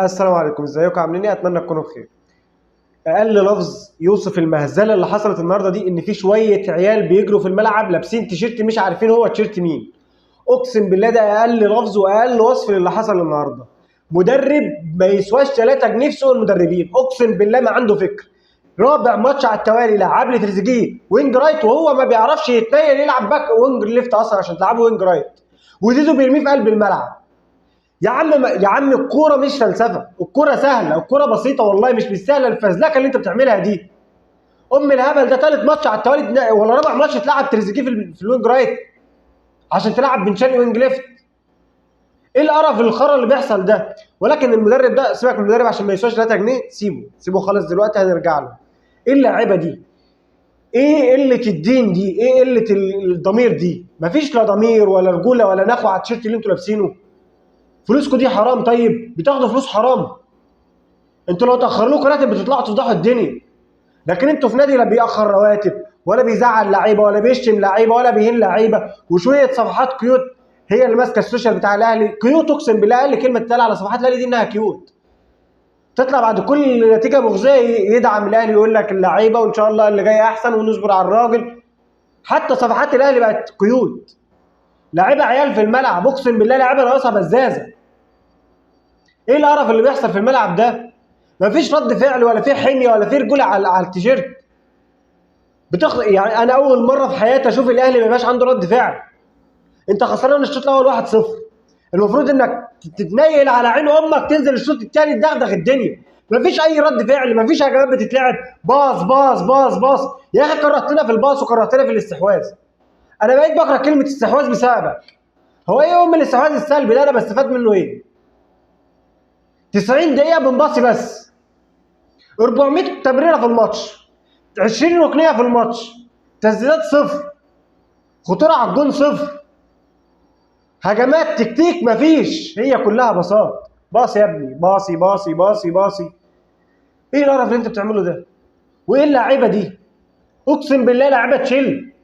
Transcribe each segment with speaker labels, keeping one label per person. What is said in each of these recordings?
Speaker 1: السلام عليكم، ازيكم عاملين ايه؟ اتمنى تكونوا بخير. اقل لفظ يوصف المهزله اللي حصلت النهارده دي ان في شويه عيال بيجروا في الملعب لابسين تيشيرت مش عارفين هو تيشيرت مين. اقسم بالله ده اقل لفظ واقل وصف للي حصل النهارده. مدرب ما يسواش 3 جنيه في سوق المدربين، اقسم بالله ما عنده فكر. رابع ماتش على التوالي لعب لي تريزيجيه وينج رايت وهو ما بيعرفش يتنيل يلعب باك وينج ليفت اصلا عشان تلعبه وينج رايت، وزيزو بيرميه في قلب الملعب. يا عم الكوره مش فلسفه، الكوره سهله، الكوره بسيطه والله، مش بالسهله الفزلكه اللي انت بتعملها دي. الهبل ده ثالث ماتش على التوالي ولا رابع ماتش تلعب تريزيجيه في الوينج رايت عشان تلعب بن شرقي وينج ليفت. ايه القرف الخرا اللي بيحصل ده؟ ولكن المدرب ده سيبك من المدرب عشان ما يسواش 3 جنيه، سيبه خالص دلوقتي هنرجع له. ايه اللاعيبه دي؟ ايه قله الدين دي؟ ايه قله الضمير دي؟ مفيش لا ضمير ولا رجوله ولا نخوه على التيشيرت اللي انتوا لابسينه. فلوسكم دي حرام، طيب بتاخدوا فلوس حرام. انتوا لو تاخر لكم راتب بتطلعوا تفضحوا الدنيا. لكن انتوا في نادي لا بيأخر رواتب ولا بيزعل لعيبه ولا بيشتم لعيبه ولا بيهين لعيبه، وشويه صفحات كيوت هي اللي ماسكه السوشيال بتاع الاهلي. كيوت، اقسم بالله اقل كلمه تتقال على صفحات الاهلي دي انها كيوت. تطلع بعد كل نتيجه مخزيه يدعم الاهلي ويقول لك اللعيبه وان شاء الله اللي جاي احسن ونصبر على الراجل. حتى صفحات الاهلي بقت كيوت. لعيبه عيال في الملعب، اقسم بالله لعيبه ناقصها بزازه. ايه القرف اللي بيحصل في الملعب ده؟ مفيش رد فعل ولا في حميه ولا في رجوله على التيشيرت. يعني انا اول مره في حياتي اشوف الاهلي ما يبقاش عنده رد فعل. انت خسران الشوط الاول 1-0، المفروض انك تتنيل على عين امك تنزل الشوط الثاني تدغدغ الدنيا. مفيش اي رد فعل، مفيش هجمات بتتلعب، باص باص باص باص. يا اخي كرهتنا في الباص وكرهتنا في الاستحواذ. انا بقيت بكره كلمه استحواذ بسببك. هو ايه الاستحواذ السلبي ده؟ انا بستفاد منه ايه؟ 90 دقيقه بنباصي بس، 400 تمريره في الماتش، 20 ركنيه في الماتش، تسديدات صفر، خطوره على الجون صفر، هجمات تكتيك مفيش، هي كلها باصات. باص يا ابني، باصي باصي باصي باصي. ايه القرف اللي انت بتعمله ده؟ وايه اللعيبه دي؟ اقسم بالله لعيبه تشيل.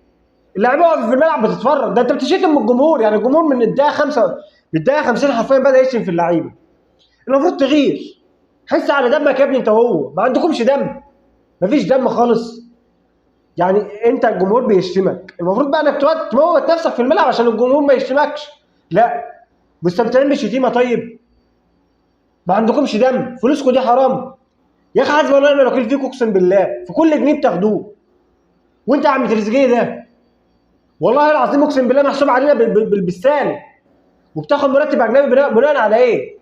Speaker 1: اللعيبه واقفه في الملعب بتتفرج، ده انت بتشتم من الجمهور. يعني الجمهور من الدقيقه 5، من الدقيقه 50 حرفيا بدا يشتم في اللعيبه. المفروض تغير. حس على دمك يا ابني، انت وهو ما عندكمش دم. مفيش دم خالص. يعني انت الجمهور بيشتمك، المفروض بقى انك تموت نفسك في الملعب عشان الجمهور ما يشتمكش. لا، مستمتعين بالشتيمه. طيب ما عندكمش دم، فلوسكم دي حرام. يا اخي حسبي الله ونعم الوكيل فيكم، اقسم بالله في كل جنيه بتاخدوه. وانت يا عم تريزيجيه ده والله العظيم اقسم بالله محسوب علينا بالسالب، وبتاخد مرتب اجنبي بناء على ايه؟